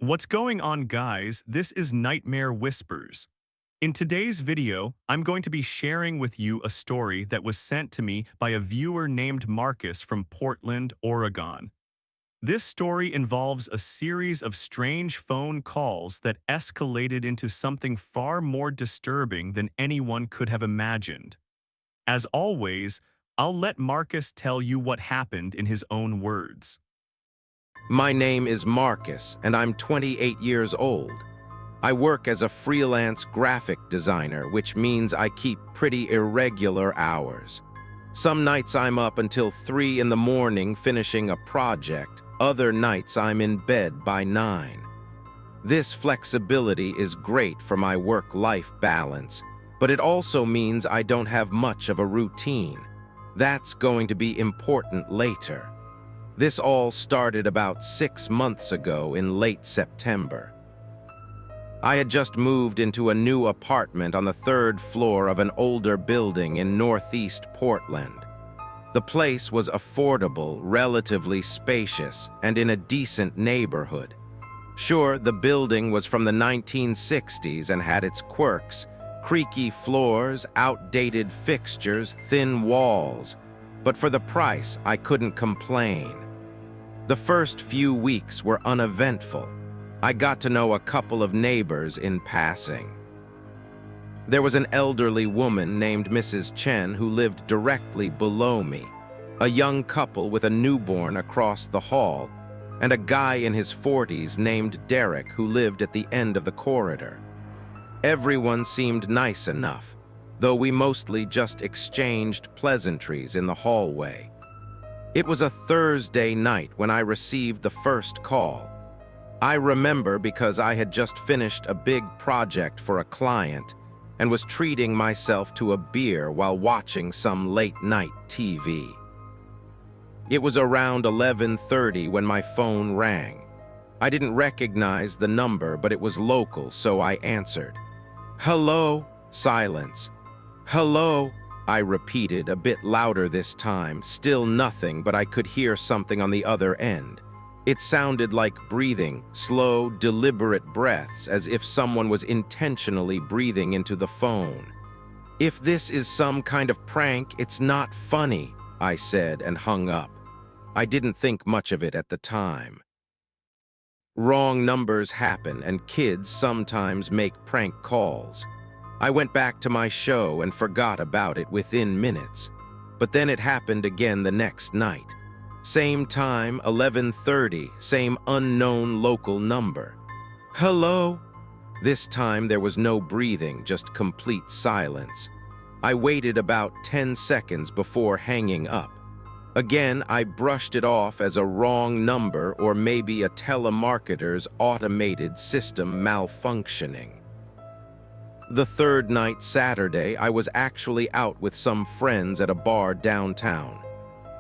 What's going on, guys? This is Nightmare Whispers. In today's video, I'm going to be sharing with you a story that was sent to me by a viewer named Marcus from Portland, Oregon. This story involves a series of strange phone calls that escalated into something far more disturbing than anyone could have imagined. As always, I'll let Marcus tell you what happened in his own words. My name is Marcus, and I'm 28 years old. I work as a freelance graphic designer, which means I keep pretty irregular hours. Some nights I'm up until 3 in the morning finishing a project. Other nights I'm in bed by 9. This flexibility is great for my work-life balance, but it also means I don't have much of a routine. That's going to be important later. This all started about 6 months ago in late September. I had just moved into a new apartment on the 3rd floor of an older building in northeast Portland. The place was affordable, relatively spacious, and in a decent neighborhood. Sure, the building was from the 1960s and had its quirks: creaky floors, outdated fixtures, thin walls. But for the price, I couldn't complain. The first few weeks were uneventful. I got to know a couple of neighbors in passing. There was an elderly woman named Mrs. Chen who lived directly below me, a young couple with a newborn across the hall, and a guy in his 40s named Derek who lived at the end of the corridor. Everyone seemed nice enough, though we mostly just exchanged pleasantries in the hallway. It was a Thursday night when I received the first call. I remember because I had just finished a big project for a client and was treating myself to a beer while watching some late-night TV. It was around 11:30 when my phone rang. I didn't recognize the number, but it was local, so I answered. "Hello?" Silence. "Hello?" I repeated, a bit louder this time. Still nothing, but I could hear something on the other end. It sounded like breathing, slow, deliberate breaths, as if someone was intentionally breathing into the phone. "If this is some kind of prank, it's not funny," I said and hung up. I didn't think much of it at the time. Wrong numbers happen, and kids sometimes make prank calls. I went back to my show and forgot about it within minutes. But then it happened again the next night. Same time, 11:30, same unknown local number. "Hello?" This time there was no breathing, just complete silence. I waited about 10 seconds before hanging up. Again, I brushed it off as a wrong number or maybe a telemarketer's automated system malfunctioning. The third night, Saturday, I was actually out with some friends at a bar downtown.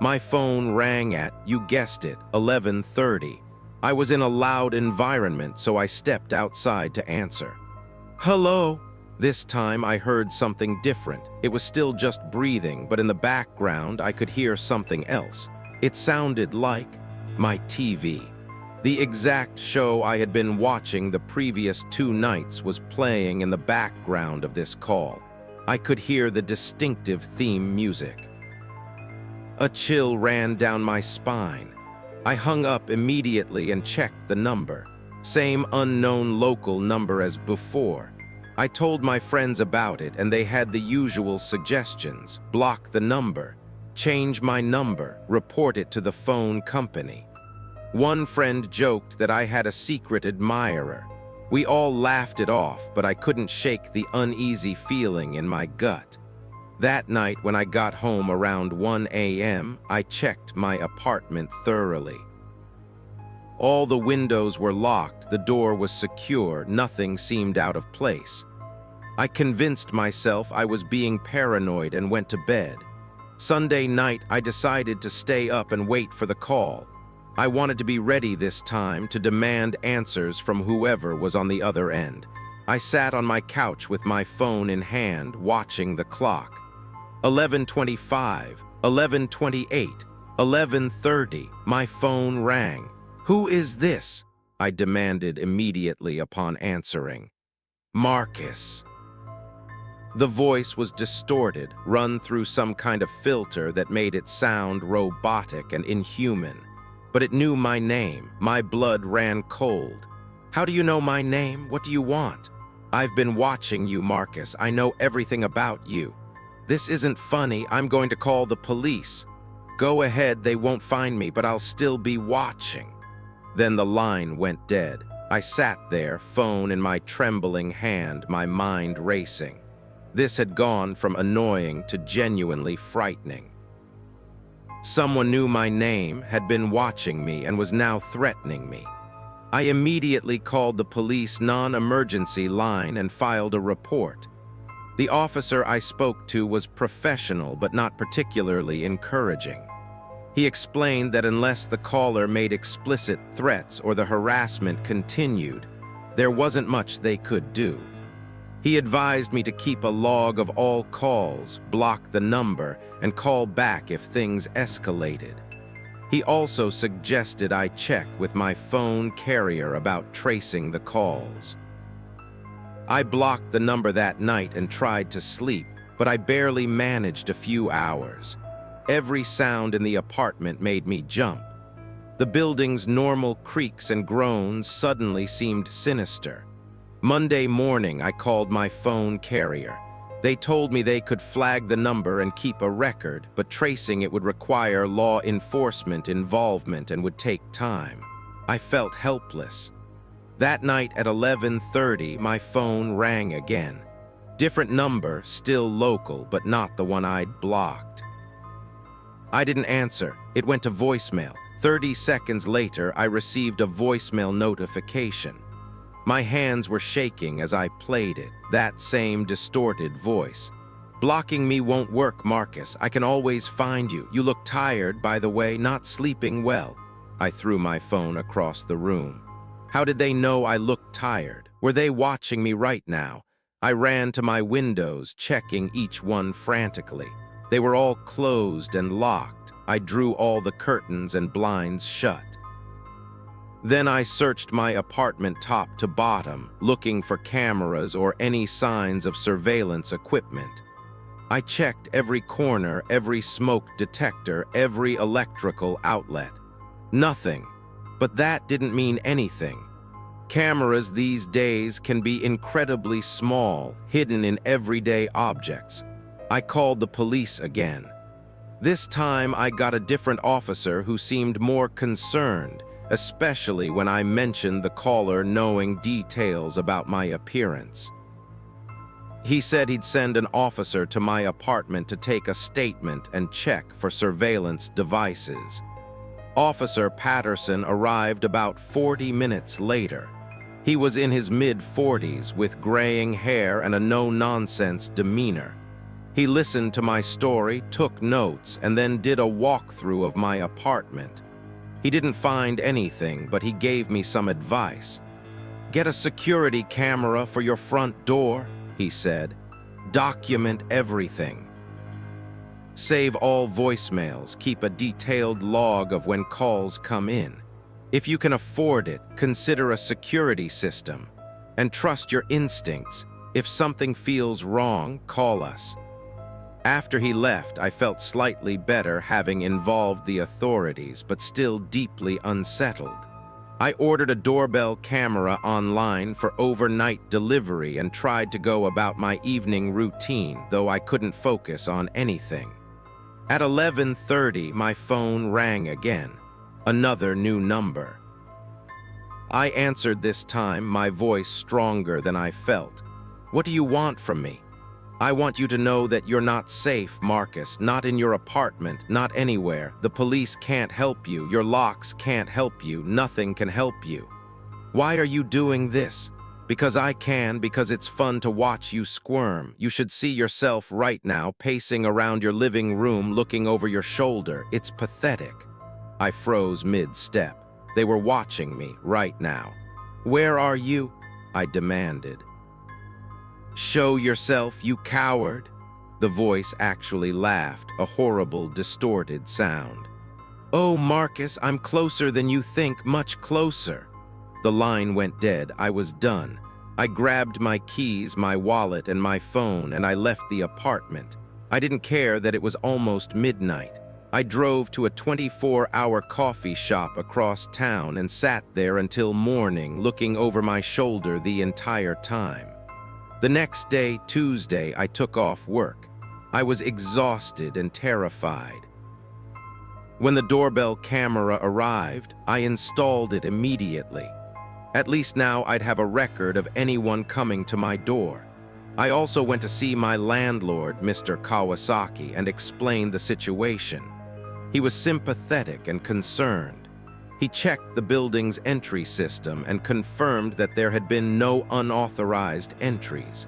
My phone rang at, you guessed it, 11:30. I was in a loud environment, so I stepped outside to answer. "Hello?" This time I heard something different. It was still just breathing, but in the background I could hear something else. It sounded like my TV. The exact show I had been watching the previous 2 nights was playing in the background of this call. I could hear the distinctive theme music. A chill ran down my spine. I hung up immediately and checked the number. Same unknown local number as before. I told my friends about it, and they had the usual suggestions: block the number, change my number, report it to the phone company. One friend joked that I had a secret admirer. We all laughed it off, but I couldn't shake the uneasy feeling in my gut. That night, when I got home around 1 a.m., I checked my apartment thoroughly. All the windows were locked, the door was secure, nothing seemed out of place. I convinced myself I was being paranoid and went to bed. Sunday night, I decided to stay up and wait for the call. I wanted to be ready this time to demand answers from whoever was on the other end. I sat on my couch with my phone in hand, watching the clock. 11:25, 11:28, 11:30, my phone rang. "Who is this?" I demanded immediately upon answering. Marcus. The voice was distorted, run through some kind of filter that made it sound robotic and inhuman. But it knew my name. My blood ran cold. How do you know my name? What do you want? I've been watching you, Marcus. I know everything about you. This isn't funny. I'm going to call the police. Go ahead, they won't find me, but I'll still be watching. Then the line went dead. I sat there, phone in my trembling hand, my mind racing. This had gone from annoying to genuinely frightening. Someone knew my name, had been watching me, and was now threatening me. I immediately called the police non-emergency line and filed a report. The officer I spoke to was professional but not particularly encouraging. He explained that unless the caller made explicit threats or the harassment continued, there wasn't much they could do. He advised me to keep a log of all calls, block the number, and call back if things escalated. He also suggested I check with my phone carrier about tracing the calls. I blocked the number that night and tried to sleep, but I barely managed a few hours. Every sound in the apartment made me jump. The building's normal creaks and groans suddenly seemed sinister. Monday morning, I called my phone carrier. They told me they could flag the number and keep a record, but tracing it would require law enforcement involvement and would take time. I felt helpless. That night at 11:30, my phone rang again. Different number, still local, but not the one I'd blocked. I didn't answer. It went to voicemail. 30 seconds later, I received a voicemail notification. My hands were shaking as I played it, that same distorted voice. Blocking me won't work, Marcus. I can always find you. You look tired, by the way, not sleeping well. I threw my phone across the room. How did they know I looked tired? Were they watching me right now? I ran to my windows, checking each one frantically. They were all closed and locked. I drew all the curtains and blinds shut. Then I searched my apartment top to bottom, looking for cameras or any signs of surveillance equipment. I checked every corner, every smoke detector, every electrical outlet. Nothing. But that didn't mean anything. Cameras these days can be incredibly small, hidden in everyday objects. I called the police again. This time I got a different officer who seemed more concerned, especially when I mentioned the caller knowing details about my appearance. He said he'd send an officer to my apartment to take a statement and check for surveillance devices. Officer Patterson arrived about 40 minutes later. He was in his mid-40s with graying hair and a no-nonsense demeanor. He listened to my story, took notes, and then did a walkthrough of my apartment. He didn't find anything, but he gave me some advice. Get a security camera for your front door, he said. Document everything. Save all voicemails, keep a detailed log of when calls come in. If you can afford it, consider a security system. And trust your instincts. If something feels wrong, call us. After he left, I felt slightly better having involved the authorities, but still deeply unsettled. I ordered a doorbell camera online for overnight delivery and tried to go about my evening routine, though I couldn't focus on anything. At 11:30, my phone rang again. Another new number. I answered this time, my voice stronger than I felt. What do you want from me? I want you to know that you're not safe, Marcus, not in your apartment, not anywhere. The police can't help you, your locks can't help you, nothing can help you. Why are you doing this? Because I can, because it's fun to watch you squirm. You should see yourself right now, pacing around your living room, looking over your shoulder. It's pathetic. I froze mid-step. They were watching me right now. Where are you? I demanded. Show yourself, you coward. The voice actually laughed, a horrible, distorted sound. Oh, Marcus, I'm closer than you think, much closer. The line went dead. I was done. I grabbed my keys, my wallet, and my phone, and I left the apartment. I didn't care that it was almost midnight. I drove to a 24-hour coffee shop across town and sat there until morning, looking over my shoulder the entire time. The next day, Tuesday, I took off work. I was exhausted and terrified. When the doorbell camera arrived, I installed it immediately. At least now I'd have a record of anyone coming to my door. I also went to see my landlord, Mr. Kawasaki, and explained the situation. He was sympathetic and concerned. He checked the building's entry system and confirmed that there had been no unauthorized entries.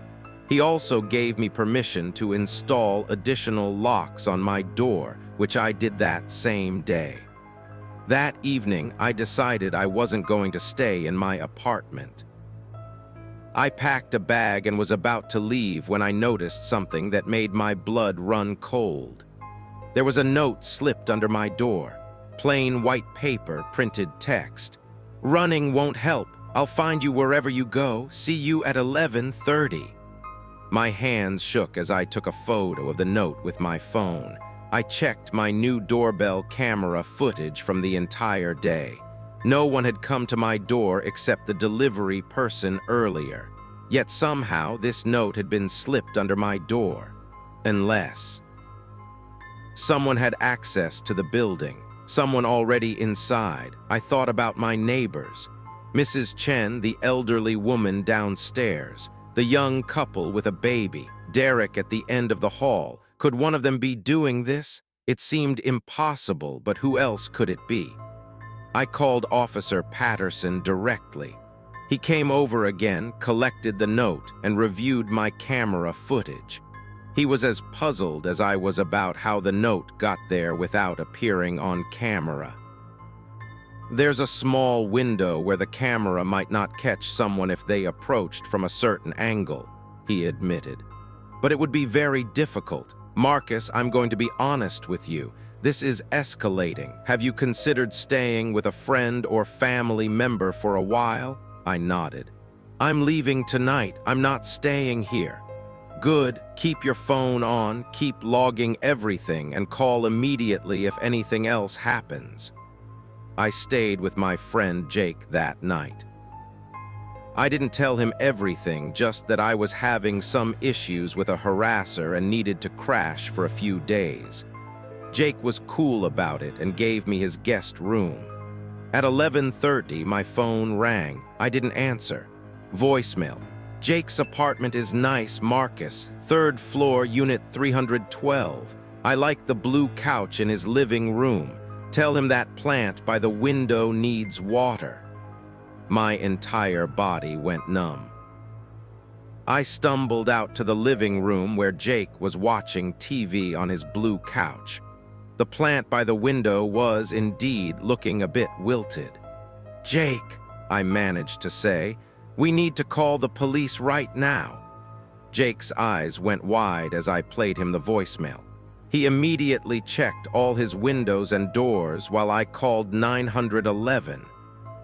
He also gave me permission to install additional locks on my door, which I did that same day. That evening, I decided I wasn't going to stay in my apartment. I packed a bag and was about to leave when I noticed something that made my blood run cold. There was a note slipped under my door. Plain white paper, printed text. "Running won't help. I'll find you wherever you go. See you at 11:30. My hands shook as I took a photo of the note with my phone. I checked my new doorbell camera footage from the entire day. No one had come to my door except the delivery person earlier. Yet somehow this note had been slipped under my door. Unless someone had access to the building, someone already inside. I thought about my neighbors. Mrs. Chen, the elderly woman downstairs, the young couple with a baby, Derek at the end of the hall. Could one of them be doing this? It seemed impossible, but who else could it be? I called Officer Patterson directly. He came over again, collected the note, and reviewed my camera footage. He was as puzzled as I was about how the note got there without appearing on camera. "There's a small window where the camera might not catch someone if they approached from a certain angle," he admitted. "But it would be very difficult. Marcus, I'm going to be honest with you. This is escalating. Have you considered staying with a friend or family member for a while?" I nodded. "I'm leaving tonight. I'm not staying here." "Good. Keep your phone on, keep logging everything, and call immediately if anything else happens." I stayed with my friend Jake that night. I didn't tell him everything, just that I was having some issues with a harasser and needed to crash for a few days. Jake was cool about it and gave me his guest room. At 11:30, my phone rang. I didn't answer. Voicemail. "Jake's apartment is nice, Marcus. 3rd floor, unit 312. I like the blue couch in his living room. Tell him that plant by the window needs water." My entire body went numb. I stumbled out to the living room where Jake was watching TV on his blue couch. The plant by the window was indeed looking a bit wilted. "Jake," I managed to say, "we need to call the police right now." Jake's eyes went wide as I played him the voicemail. He immediately checked all his windows and doors while I called 911.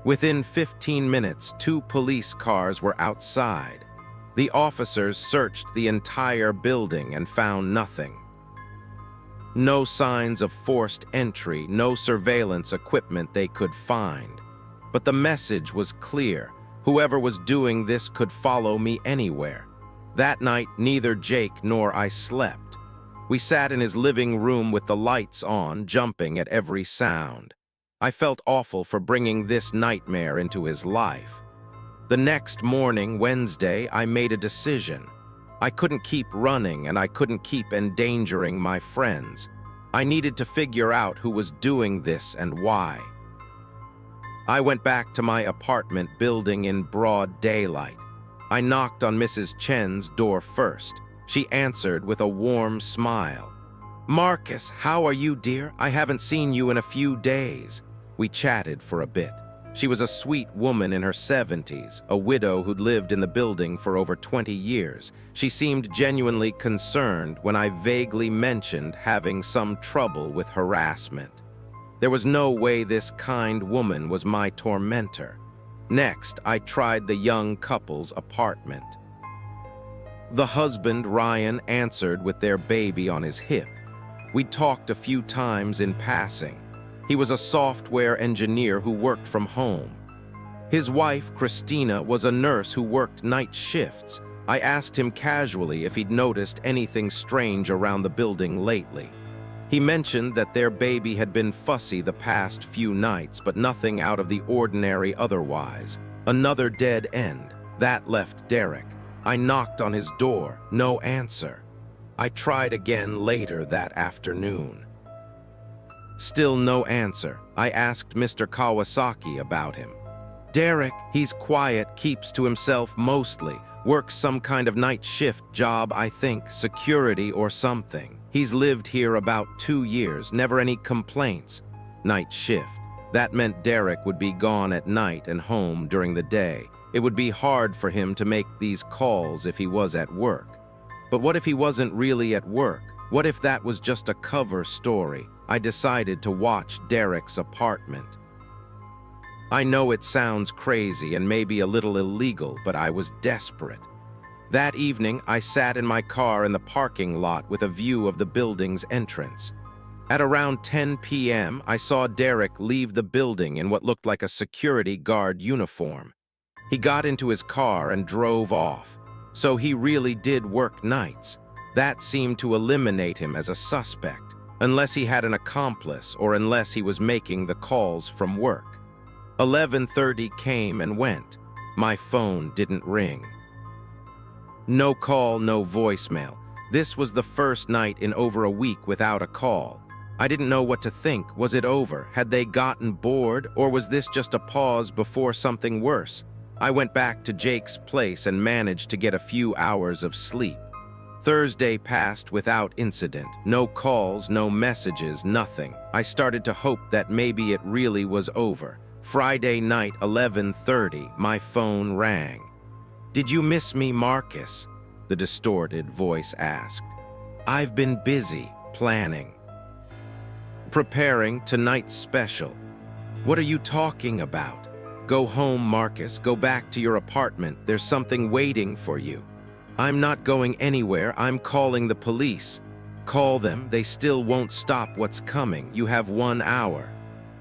Within 15 minutes, 2 police cars were outside. The officers searched the entire building and found nothing. No signs of forced entry, no surveillance equipment they could find. But the message was clear. Whoever was doing this could follow me anywhere. That night, neither Jake nor I slept. We sat in his living room with the lights on, jumping at every sound. I felt awful for bringing this nightmare into his life. The next morning, Wednesday, I made a decision. I couldn't keep running and I couldn't keep endangering my friends. I needed to figure out who was doing this and why. I went back to my apartment building in broad daylight. I knocked on Mrs. Chen's door first. She answered with a warm smile. "Marcus, how are you, dear? I haven't seen you in a few days." We chatted for a bit. She was a sweet woman in her 70s, a widow who'd lived in the building for over 20 years. She seemed genuinely concerned when I vaguely mentioned having some trouble with harassment. There was no way this kind woman was my tormentor. Next, I tried the young couple's apartment. The husband, Ryan, answered with their baby on his hip. We talked a few times in passing. He was a software engineer who worked from home. His wife, Christina, was a nurse who worked night shifts. I asked him casually if he'd noticed anything strange around the building lately. He mentioned that their baby had been fussy the past few nights, but nothing out of the ordinary otherwise. Another dead end. That left Derek. I knocked on his door, no answer. I tried again later that afternoon. Still no answer. I asked Mr. Kawasaki about him. Derek, he's quiet, keeps to himself mostly, works some kind of night shift job, I think, security or something. He's lived here about 2 years, never any complaints. Night shift. That meant Derek would be gone at night and home during the day. It would be hard for him to make these calls if he was at work. But what if he wasn't really at work? What if that was just a cover story? I decided to watch Derek's apartment. I know it sounds crazy and maybe a little illegal, but I was desperate. That evening, I sat in my car in the parking lot with a view of the building's entrance. At around 10 p.m., I saw Derek leave the building in what looked like a security guard uniform. He got into his car and drove off. So he really did work nights. That seemed to eliminate him as a suspect, unless he had an accomplice or unless he was making the calls from work. 11:30 came and went. My phone didn't ring. No call, no voicemail. This was the first night in over a week without a call. I didn't know what to think. Was it over? Had they gotten bored? Or was this just a pause before something worse? I went back to Jake's place and managed to get a few hours of sleep. Thursday passed without incident. No calls, no messages, nothing. I started to hope that maybe it really was over. Friday night, 11:30, my phone rang. "Did you miss me, Marcus?" the distorted voice asked. "I've been busy, planning. Preparing tonight's special." "What are you talking about?" "Go home, Marcus. Go back to your apartment. There's something waiting for you." "I'm not going anywhere. I'm calling the police." "Call them. They still won't stop what's coming. You have 1 hour."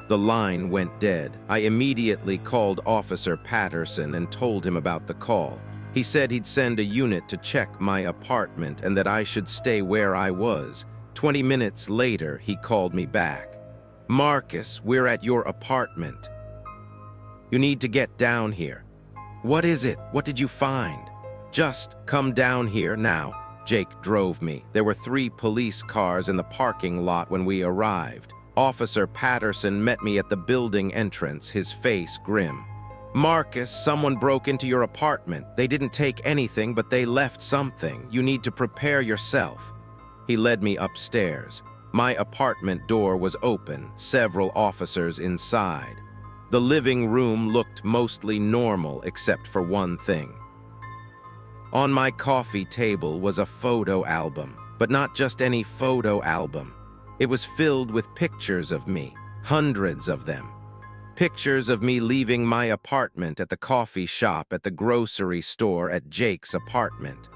The line went dead. I immediately called Officer Patterson and told him about the call. He said he'd send a unit to check my apartment and that I should stay where I was. 20 minutes later, he called me back. "Marcus, we're at your apartment. You need to get down here." "What is it? What did you find?" "Just come down here now." Jake drove me. There were 3 police cars in the parking lot when we arrived. Officer Patterson met me at the building entrance, his face grim. "Marcus, someone broke into your apartment. They didn't take anything, but they left something. You need to prepare yourself." He led me upstairs. My apartment door was open, several officers inside. The living room looked mostly normal except for one thing. On my coffee table was a photo album, but not just any photo album. It was filled with pictures of me, hundreds of them. Pictures of me leaving my apartment, at the coffee shop, at the grocery store, at Jake's apartment.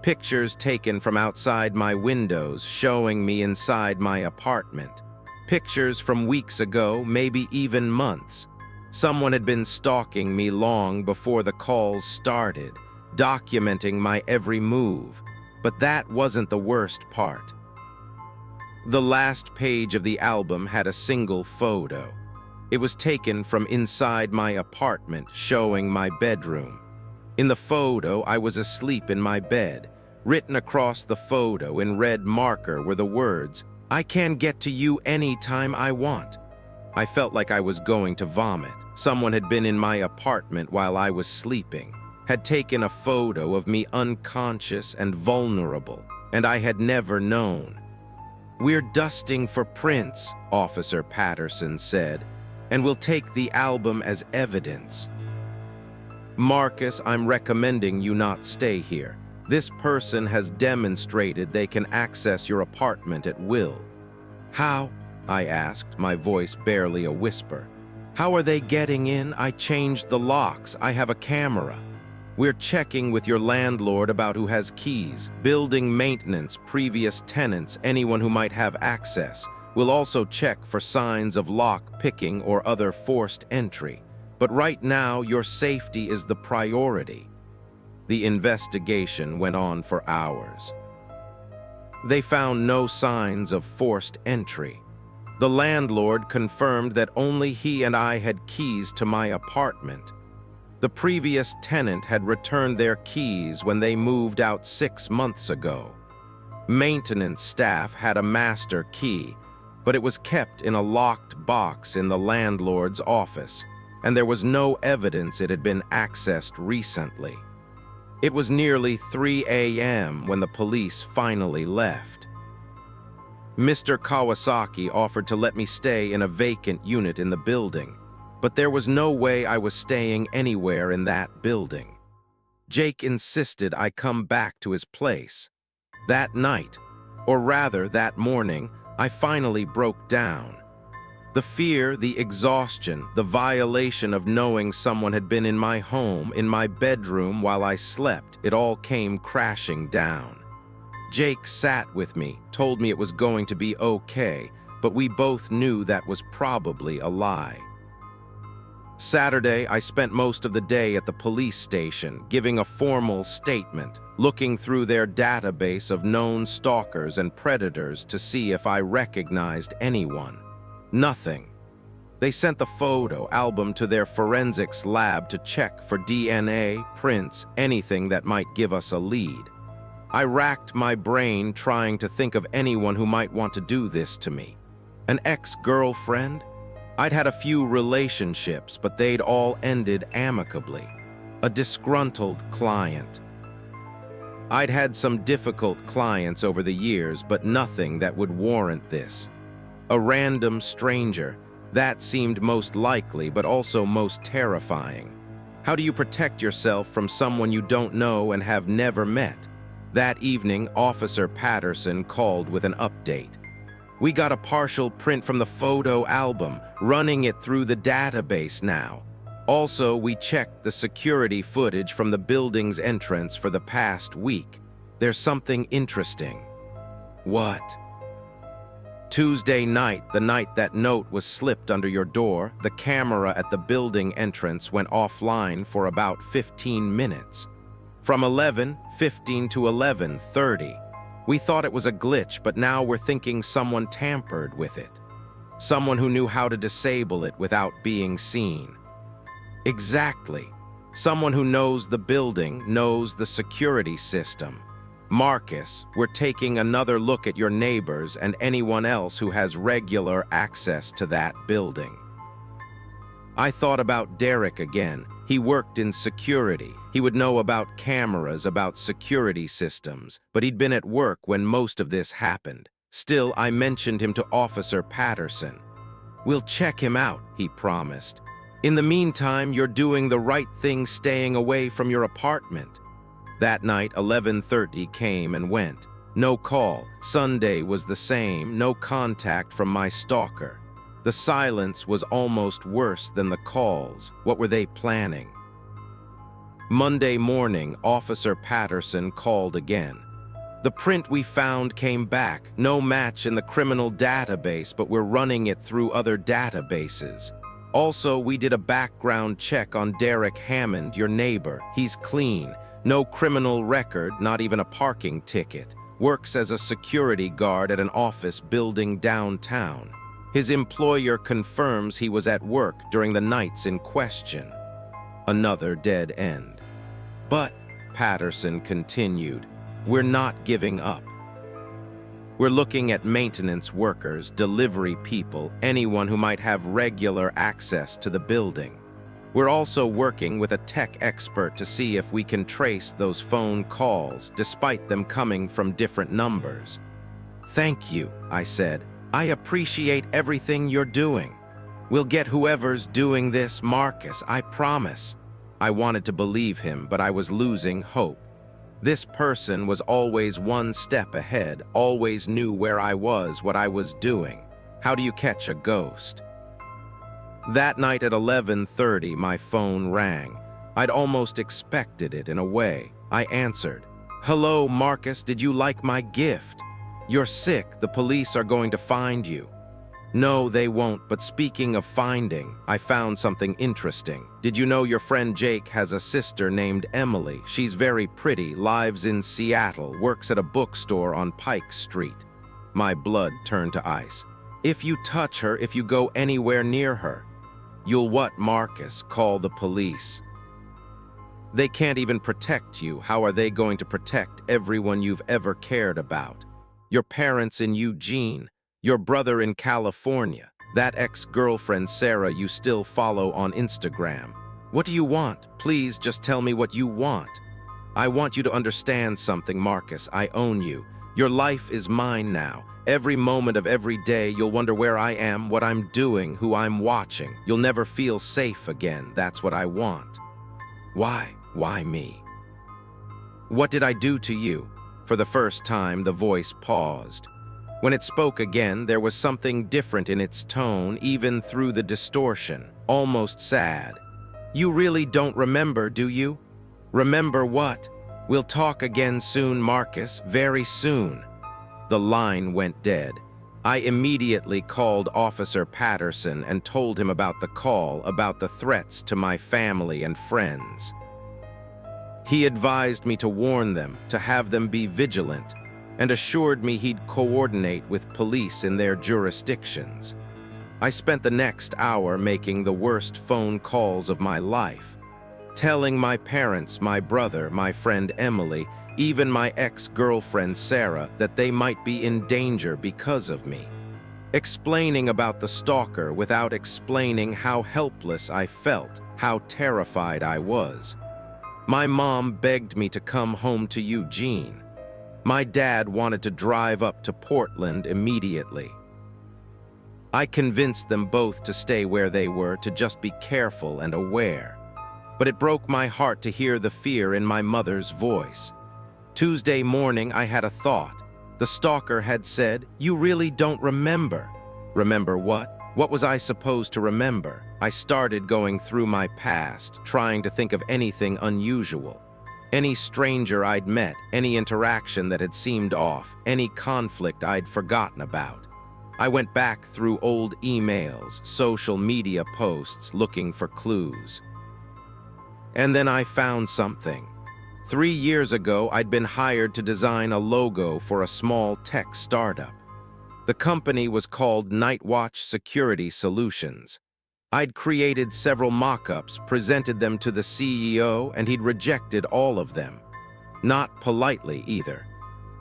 Pictures taken from outside my windows showing me inside my apartment. Pictures from weeks ago, maybe even months. Someone had been stalking me long before the calls started, documenting my every move. But that wasn't the worst part. The last page of the album had a single photo. It was taken from inside my apartment, showing my bedroom. In the photo, I was asleep in my bed. Written across the photo in red marker were the words, "I can get to you anytime I want." I felt like I was going to vomit. Someone had been in my apartment while I was sleeping, had taken a photo of me unconscious and vulnerable, and I had never known. "We're dusting for prints," Officer Patterson said, "and we'll take the album as evidence." "Marcus, I'm recommending you not stay here. This person has demonstrated they can access your apartment at will." "How?" I asked, my voice barely a whisper. How are they getting in? I changed the locks. I have a camera. We're checking with your landlord about who has keys, building maintenance, previous tenants, anyone who might have access. We'll also check for signs of lock picking or other forced entry. But right now, your safety is the priority. The investigation went on for hours. They found no signs of forced entry. The landlord confirmed that only he and I had keys to my apartment. The previous tenant had returned their keys when they moved out 6 months ago. Maintenance staff had a master key, but it was kept in a locked box in the landlord's office, and there was no evidence it had been accessed recently. It was nearly 3 a.m. when the police finally left. Mr. Kawasaki offered to let me stay in a vacant unit in the building, but there was no way I was staying anywhere in that building. Jake insisted I come back to his place. That night, or rather that morning, I finally broke down. The fear, the exhaustion, the violation of knowing someone had been in my home, in my bedroom while I slept, it all came crashing down. Jake sat with me, told me it was going to be okay, but we both knew that was probably a lie. Saturday, I spent most of the day at the police station, giving a formal statement, looking through their database of known stalkers and predators to see if I recognized anyone. Nothing. They sent the photo album to their forensics lab to check for DNA, prints, anything that might give us a lead. I racked my brain trying to think of anyone who might want to do this to me. An ex-girlfriend? I'd had a few relationships, but they'd all ended amicably. A disgruntled client. I'd had some difficult clients over the years, but nothing that would warrant this. A random stranger, that seemed most likely, but also most terrifying. How do you protect yourself from someone you don't know and have never met? That evening, Officer Patterson called with an update. We got a partial print from the photo album, running it through the database now. Also, we checked the security footage from the building's entrance for the past week. There's something interesting. What? Tuesday night, the night that note was slipped under your door, the camera at the building entrance went offline for about 15 minutes. From 11:15 to 11:30. We thought it was a glitch, but now we're thinking someone tampered with it. Someone who knew how to disable it without being seen. Exactly. Someone who knows the building, knows the security system. Marcus, we're taking another look at your neighbors and anyone else who has regular access to that building. I thought about Derek again. He worked in security. He would know about cameras, about security systems, but he'd been at work when most of this happened. Still, I mentioned him to Officer Patterson. We'll check him out, he promised. In the meantime, you're doing the right thing staying away from your apartment. That night, 11:30 came and went. No call. Sunday was the same, no contact from my stalker. The silence was almost worse than the calls. What were they planning? Monday morning, Officer Patterson called again. The print we found came back. No match in the criminal database, but we're running it through other databases. Also, we did a background check on Derek Hammond, your neighbor. He's clean. No criminal record, not even a parking ticket. Works as a security guard at an office building downtown. His employer confirms he was at work during the nights in question. Another dead end. But, Patterson continued, we're not giving up. We're looking at maintenance workers, delivery people, anyone who might have regular access to the building. We're also working with a tech expert to see if we can trace those phone calls, despite them coming from different numbers. Thank you, I said. I appreciate everything you're doing. We'll get whoever's doing this, Marcus, I promise. I wanted to believe him, but I was losing hope. This person was always one step ahead, always knew where I was, what I was doing. How do you catch a ghost? That night at 11:30, my phone rang. I'd almost expected it in a way. I answered. "Hello, Marcus, did you like my gift? You're sick, the police are going to find you." "No, they won't, but speaking of finding, I found something interesting. Did you know your friend Jake has a sister named Emily? She's very pretty, lives in Seattle, works at a bookstore on Pike Street." My blood turned to ice. "If you touch her, if you go anywhere near her, you'll what, Marcus? Call the police." "They can't even protect you. How are they going to protect everyone you've ever cared about? Your parents in Eugene, your brother in California, that ex-girlfriend Sarah you still follow on Instagram. What do you want? Please just tell me what you want. I want you to understand something, Marcus. I own you. Your life is mine now. Every moment of every day you'll wonder where I am, what I'm doing, who I'm watching. You'll never feel safe again. That's what I want." "Why? Why me? What did I do to you?" For the first time, the voice paused. When it spoke again, there was something different in its tone, even through the distortion, almost sad. "You really don't remember, do you?" "Remember what? We'll talk again soon, Marcus, very soon." The line went dead. I immediately called Officer Patterson and told him about the call, about the threats to my family and friends. He advised me to warn them, to have them be vigilant, and assured me he'd coordinate with police in their jurisdictions. I spent the next hour making the worst phone calls of my life, telling my parents, my brother, my friend Emily, even my ex-girlfriend Sarah, that they might be in danger because of me. Explaining about the stalker without explaining how helpless I felt, how terrified I was. My mom begged me to come home to Eugene. My dad wanted to drive up to Portland immediately. I convinced them both to stay where they were, to just be careful and aware. But it broke my heart to hear the fear in my mother's voice. Tuesday morning, I had a thought. The stalker had said, "You really don't remember." Remember what? What was I supposed to remember? I started going through my past, trying to think of anything unusual. Any stranger I'd met, any interaction that had seemed off, any conflict I'd forgotten about. I went back through old emails, social media posts, looking for clues. And then I found something. 3 years ago, I'd been hired to design a logo for a small tech startup. The company was called Nightwatch Security Solutions. I'd created several mock-ups, presented them to the CEO, and he'd rejected all of them. Not politely, either.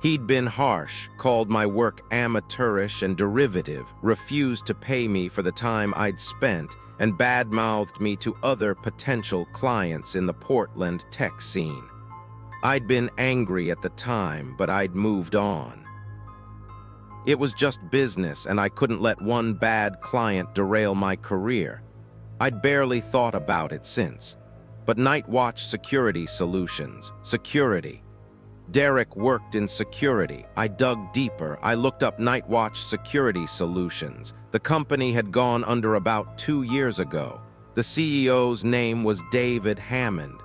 He'd been harsh, called my work amateurish and derivative, refused to pay me for the time I'd spent, and bad-mouthed me to other potential clients in the Portland tech scene. I'd been angry at the time, but I'd moved on. It was just business, and I couldn't let one bad client derail my career. I'd barely thought about it since. But Nightwatch Security Solutions, security. Derek worked in security. I dug deeper. I looked up Nightwatch Security Solutions. The company had gone under about 2 years ago. The CEO's name was David Hammond.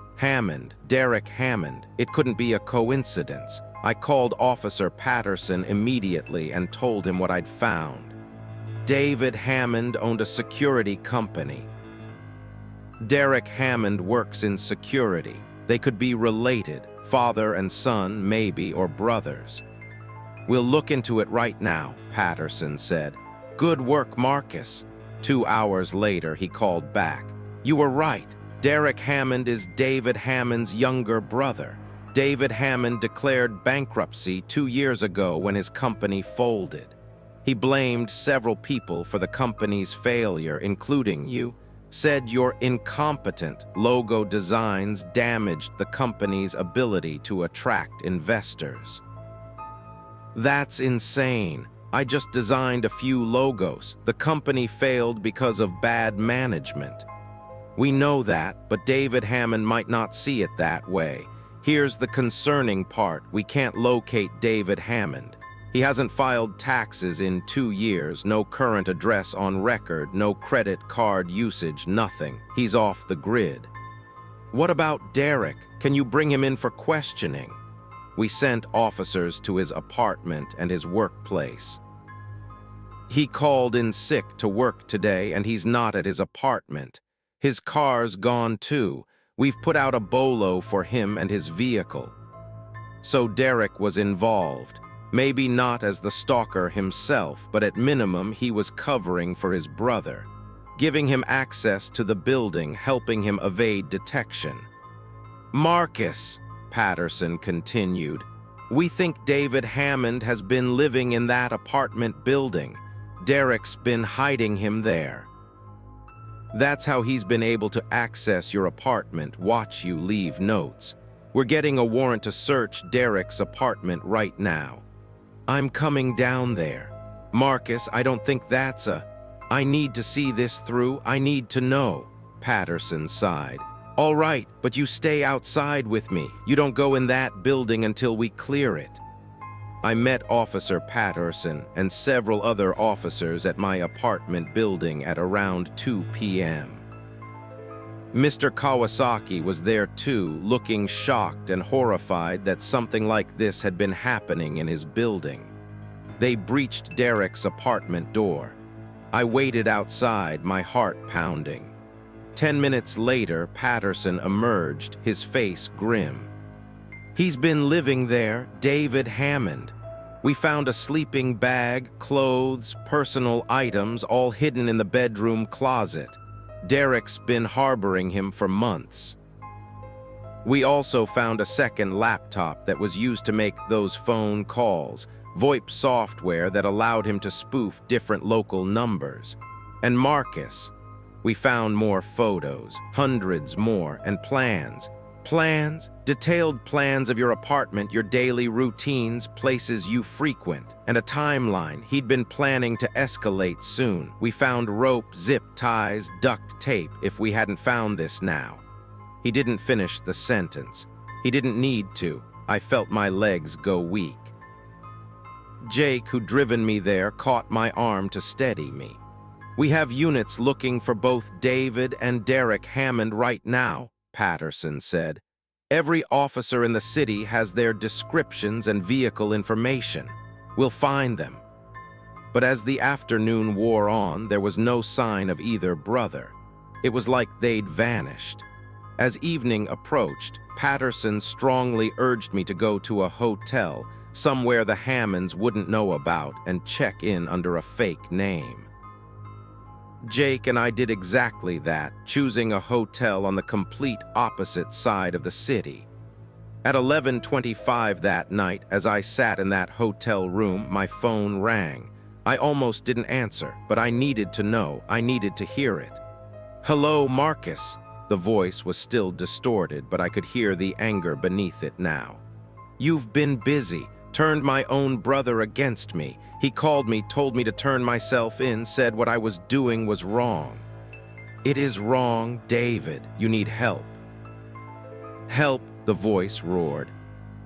Derek Hammond. It couldn't be a coincidence. I called Officer Patterson immediately and told him what I'd found. David Hammond owned a security company. Derek Hammond works in security. They could be related, father and son, maybe, or brothers. "We'll look into it right now," Patterson said. "Good work, Marcus." 2 hours later, he called back. "You were right. Derek Hammond is David Hammond's younger brother. David Hammond declared bankruptcy 2 years ago when his company folded. He blamed several people for the company's failure, including you. Said your incompetent logo designs damaged the company's ability to attract investors." That's insane. I just designed a few logos. The company failed because of bad management. We know that, but David Hammond might not see it that way. Here's the concerning part. We can't locate David Hammond. He hasn't filed taxes in 2 years, no current address on record, no credit card usage, nothing. He's off the grid. What about Derek? Can you bring him in for questioning? We sent officers to his apartment and his workplace. He called in sick to work today and he's not at his apartment. His car's gone too. We've put out a bolo for him and his vehicle. So Derek was involved. Maybe not as the stalker himself, but at minimum he was covering for his brother, giving him access to the building, helping him evade detection. Marcus, Patterson continued, we think David Hammond has been living in that apartment building. Derek's been hiding him there. That's how he's been able to access your apartment, watch you leave notes. We're getting a warrant to search Derek's apartment right now. I'm coming down there. Marcus, I don't think that's I need to see this through. I need to know. Patterson sighed. All right, but you stay outside with me. You don't go in that building until we clear it. I met Officer Patterson and several other officers at my apartment building at around 2 p.m. Mr. Kawasaki was there too, looking shocked and horrified that something like this had been happening in his building. They breached Derek's apartment door. I waited outside, my heart pounding. 10 minutes later, Patterson emerged, his face grim. He's been living there, David Hammond. We found a sleeping bag, clothes, personal items, all hidden in the bedroom closet. Derek's been harboring him for months. We also found a second laptop that was used to make those phone calls, VoIP software that allowed him to spoof different local numbers. And Marcus, we found more photos, hundreds more, and plans. Plans, detailed plans of your apartment, your daily routines, places you frequent, and a timeline he'd been planning to escalate soon. We found rope, zip ties, duct tape if we hadn't found this now. He didn't finish the sentence. He didn't need to. I felt my legs go weak. Jake, who'd driven me there, caught my arm to steady me. We have units looking for both David and Derek Hammond right now, Patterson said. Every officer in the city has their descriptions and vehicle information. We'll find them. But as the afternoon wore on, there was no sign of either brother. It was like they'd vanished. As evening approached, Patterson strongly urged me to go to a hotel, somewhere the Hammonds wouldn't know about, and check in under a fake name. Jake and I did exactly that, choosing a hotel on the complete opposite side of the city. At 11:25 that night, as I sat in that hotel room, my phone rang. I almost didn't answer, but I needed to know, I needed to hear it. Hello, Marcus. The voice was still distorted, but I could hear the anger beneath it now. You've been busy, turned my own brother against me. He called me, told me to turn myself in, said what I was doing was wrong. It is wrong, David. You need help. Help, the voice roared.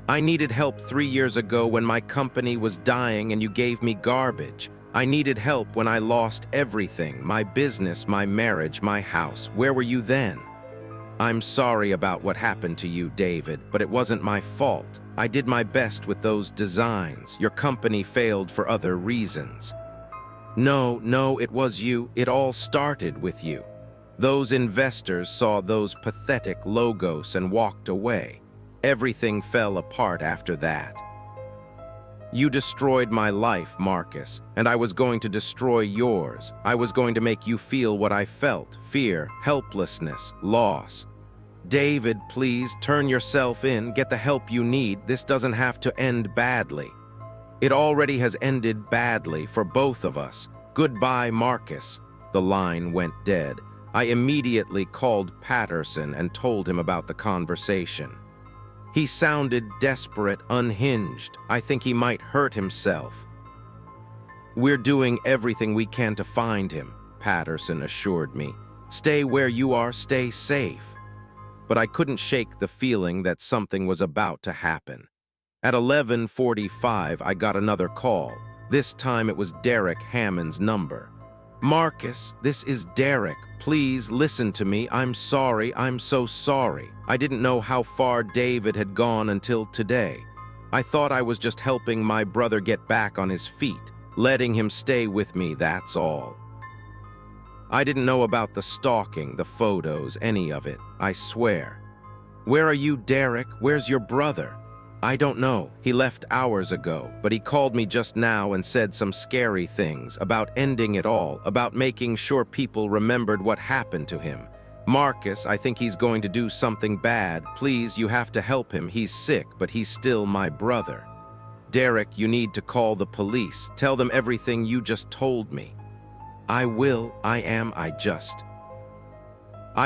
I needed help 3 years ago when my company was dying and you gave me garbage. I needed help when I lost everything, my business, my marriage, my house. Where were you then? I'm sorry about what happened to you, David, but it wasn't my fault. I did my best with those designs. Your company failed for other reasons. No, it was you. It all started with you. Those investors saw those pathetic logos and walked away. Everything fell apart after that. You destroyed my life, Marcus, and I was going to destroy yours. I was going to make you feel what I felt, fear, helplessness, loss. David, please turn yourself in, get the help you need. This doesn't have to end badly. It already has ended badly for both of us. Goodbye, Marcus. The line went dead. I immediately called Patterson and told him about the conversation. He sounded desperate, unhinged. I think he might hurt himself. We're doing everything we can to find him, Patterson assured me. Stay where you are, stay safe. But I couldn't shake the feeling that something was about to happen. At 11:45, I got another call. This time it was Derek Hammond's number. "Marcus, this is Derek. Please listen to me. I'm sorry. I'm so sorry. I didn't know how far David had gone until today. I thought I was just helping my brother get back on his feet, letting him stay with me, that's all. I didn't know about the stalking, the photos, any of it, I swear. Where are you, Derek? Where's your brother?" "I don't know. He left hours ago, but he called me just now and said some scary things about ending it all, about making sure people remembered what happened to him. Marcus, I think he's going to do something bad. Please, you have to help him. He's sick, but he's still my brother. Derek, you need to call the police. Tell them everything you just told me." "I will. I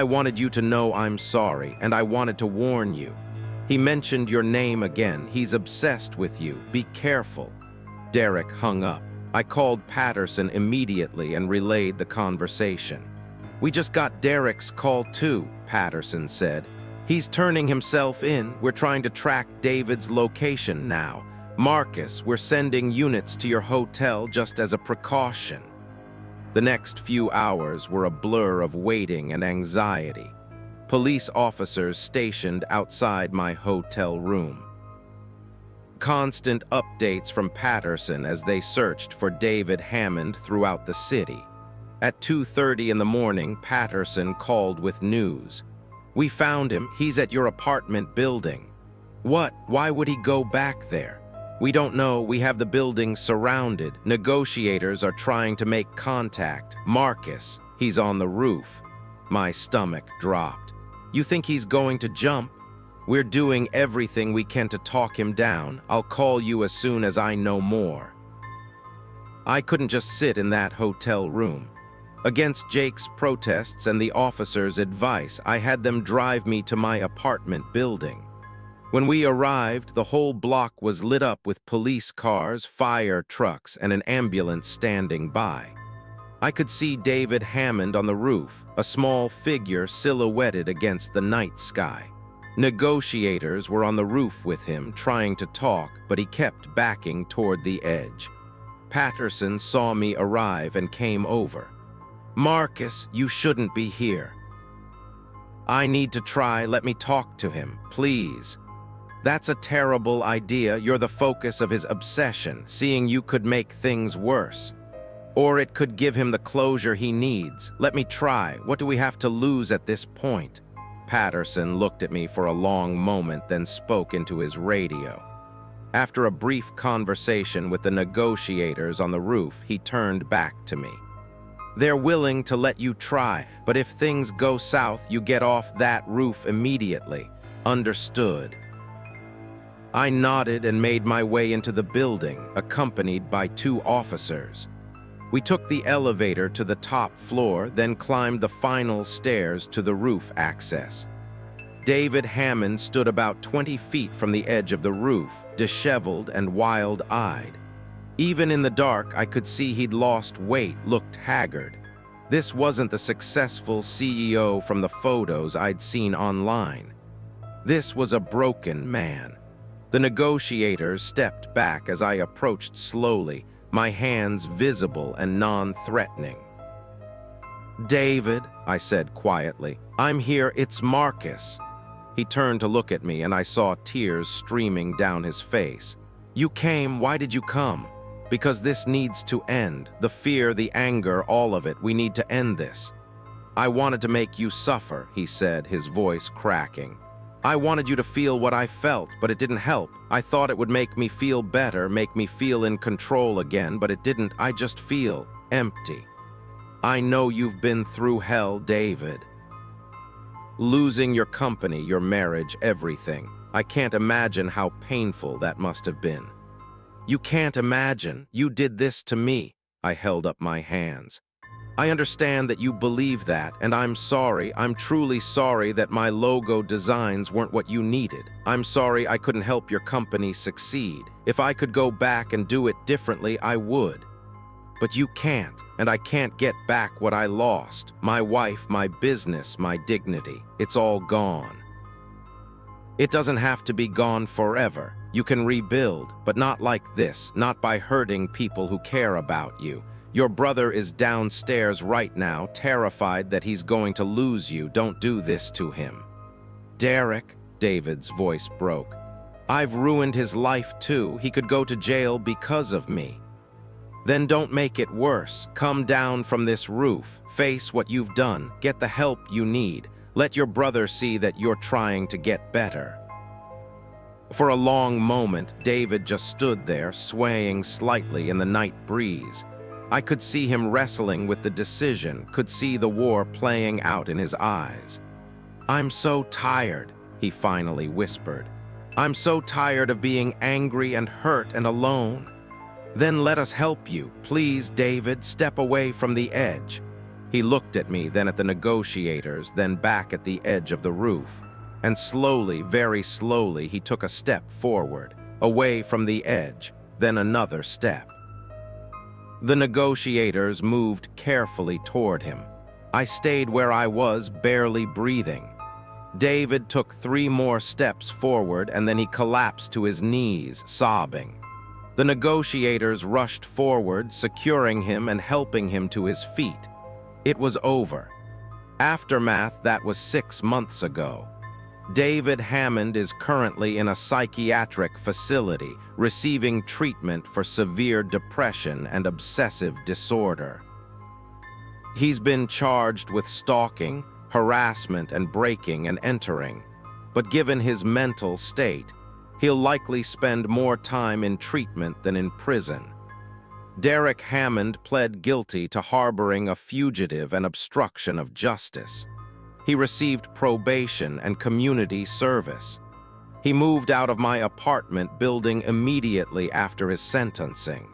wanted you to know I'm sorry, and I wanted to warn you. He mentioned your name again. He's obsessed with you. Be careful." Derek hung up. I called Patterson immediately and relayed the conversation. "We just got Derek's call too," Patterson said. "He's turning himself in. We're trying to track David's location now. Marcus, we're sending units to your hotel just as a precaution." The next few hours were a blur of waiting and anxiety. Police officers stationed outside my hotel room. Constant updates from Patterson as they searched for David Hammond throughout the city. At 2:30 in the morning, Patterson called with news. "We found him. He's at your apartment building." "What? Why would he go back there?" "We don't know. We have the building surrounded. Negotiators are trying to make contact. Marcus, he's on the roof." My stomach dropped. "You think he's going to jump?" "We're doing everything we can to talk him down. I'll call you as soon as I know more." I couldn't just sit in that hotel room. Against Jake's protests and the officers' advice, I had them drive me to my apartment building. When we arrived, the whole block was lit up with police cars, fire trucks, and an ambulance standing by. I could see David Hammond on the roof, a small figure silhouetted against the night sky. Negotiators were on the roof with him, trying to talk, but he kept backing toward the edge. Patterson saw me arrive and came over. "Marcus, you shouldn't be here." "I need to try. Let me talk to him, please." "That's a terrible idea. You're the focus of his obsession. Seeing you could make things worse. Or it could give him the closure he needs. Let me try. What do we have to lose at this point?" Patterson looked at me for a long moment, then spoke into his radio. After a brief conversation with the negotiators on the roof, he turned back to me. "They're willing to let you try, but if things go south, you get off that roof immediately. Understood?" I nodded and made my way into the building, accompanied by 2 officers. We took the elevator to the top floor, then climbed the final stairs to the roof access. David Hammond stood about 20 feet from the edge of the roof, disheveled and wild-eyed. Even in the dark, I could see he'd lost weight, looked haggard. This wasn't the successful CEO from the photos I'd seen online. This was a broken man. The negotiators stepped back as I approached slowly, my hands visible and non-threatening. "David," I said quietly, "I'm here. It's Marcus." He turned to look at me, and I saw tears streaming down his face. "You came. Why did you come?" "Because this needs to end. The fear, the anger, all of it. We need to end this." "I wanted to make you suffer," he said, his voice cracking. "I wanted you to feel what I felt, but it didn't help. I thought it would make me feel better, make me feel in control again, but it didn't. I just feel empty. I know you've been through hell, David. Losing your company, your marriage, everything. I can't imagine how painful that must have been." "You can't imagine. You did this to me." I held up my hands. "I understand that you believe that, and I'm sorry. I'm truly sorry that my logo designs weren't what you needed. I'm sorry I couldn't help your company succeed. If I could go back and do it differently, I would. But you can't, and I can't get back what I lost. My wife, my business, my dignity. It's all gone." It doesn't have to be gone forever. You can rebuild, but not like this, not by hurting people who care about you. Your brother is downstairs right now, terrified that he's going to lose you. Don't do this to him." "Derek," David's voice broke. "I've ruined his life too. He could go to jail because of me." "Then don't make it worse. Come down from this roof. Face what you've done. Get the help you need. Let your brother see that you're trying to get better." For a long moment, David just stood there, swaying slightly in the night breeze. I could see him wrestling with the decision, could see the war playing out in his eyes. "I'm so tired," he finally whispered. "I'm so tired of being angry and hurt and alone." "Then let us help you. Please, David, step away from the edge." He looked at me, then at the negotiators, then back at the edge of the roof. And slowly, very slowly, he took a step forward, away from the edge, then another step. The negotiators moved carefully toward him. I stayed where I was, barely breathing. David took 3 more steps forward, and then he collapsed to his knees, sobbing. The negotiators rushed forward, securing him and helping him to his feet. It was over. Aftermath, that was 6 months ago. David Hammond is currently in a psychiatric facility, receiving treatment for severe depression and obsessive disorder. He's been charged with stalking, harassment, and breaking and entering. But given his mental state, he'll likely spend more time in treatment than in prison. Derek Hammond pled guilty to harboring a fugitive and obstruction of justice. He received probation and community service. He moved out of my apartment building immediately after his sentencing.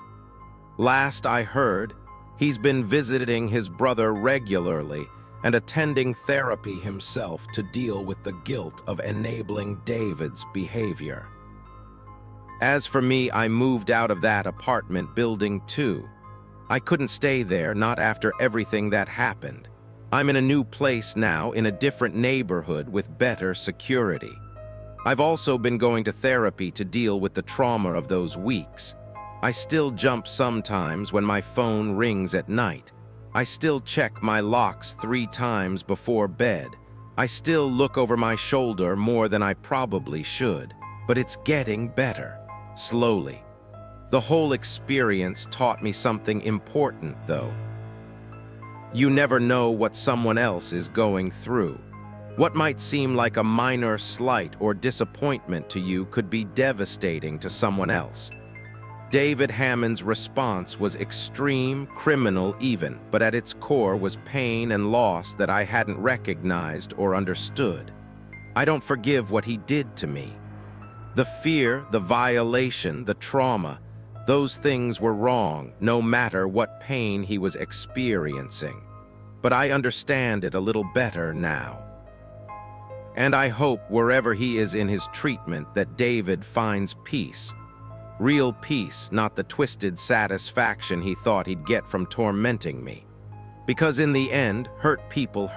Last I heard, he's been visiting his brother regularly and attending therapy himself to deal with the guilt of enabling David's behavior. As for me, I moved out of that apartment building too. I couldn't stay there, not after everything that happened. I'm in a new place now, in a different neighborhood with better security. I've also been going to therapy to deal with the trauma of those weeks. I still jump sometimes when my phone rings at night. I still check my locks 3 times before bed. I still look over my shoulder more than I probably should. But it's getting better. Slowly. The whole experience taught me something important, though. You never know what someone else is going through. What might seem like a minor slight or disappointment to you could be devastating to someone else. David Hammond's response was extreme, criminal even, but at its core was pain and loss that I hadn't recognized or understood. I don't forgive what he did to me. The fear, the violation, the trauma, those things were wrong, no matter what pain he was experiencing. But I understand it a little better now. And I hope wherever he is in his treatment that David finds peace. Real peace, not the twisted satisfaction he thought he'd get from tormenting me. Because in the end, hurt people.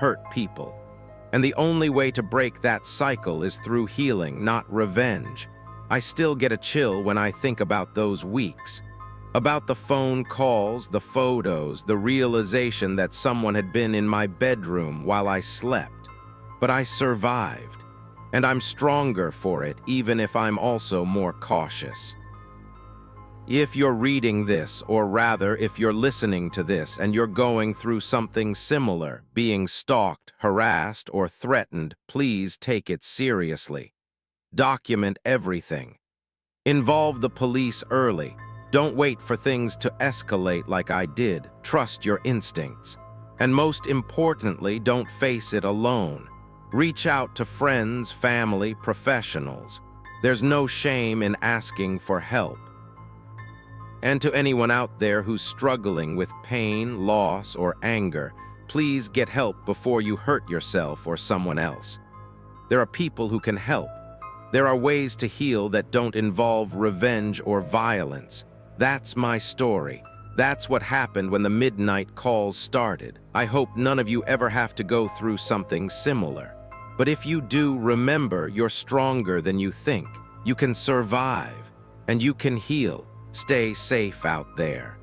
And the only way to break that cycle is through healing, not revenge. I still get a chill when I think about those weeks. About the phone calls, the photos, the realization that someone had been in my bedroom while I slept. But I survived. And I'm stronger for it, even if I'm also more cautious. If you're reading this, or rather, if you're listening to this and you're going through something similar, being stalked, harassed, or threatened, please take it seriously. Document everything. Involve the police early. Don't wait for things to escalate like I did. Trust your instincts. And most importantly, don't face it alone. Reach out to friends, family, professionals. There's no shame in asking for help. And to anyone out there who's struggling with pain, loss, or anger, please get help before you hurt yourself or someone else. There are people who can help. There are ways to heal that don't involve revenge or violence. That's my story. That's what happened when the midnight calls started. I hope none of you ever have to go through something similar. But if you do, remember you're stronger than you think. You can survive, and you can heal. Stay safe out there.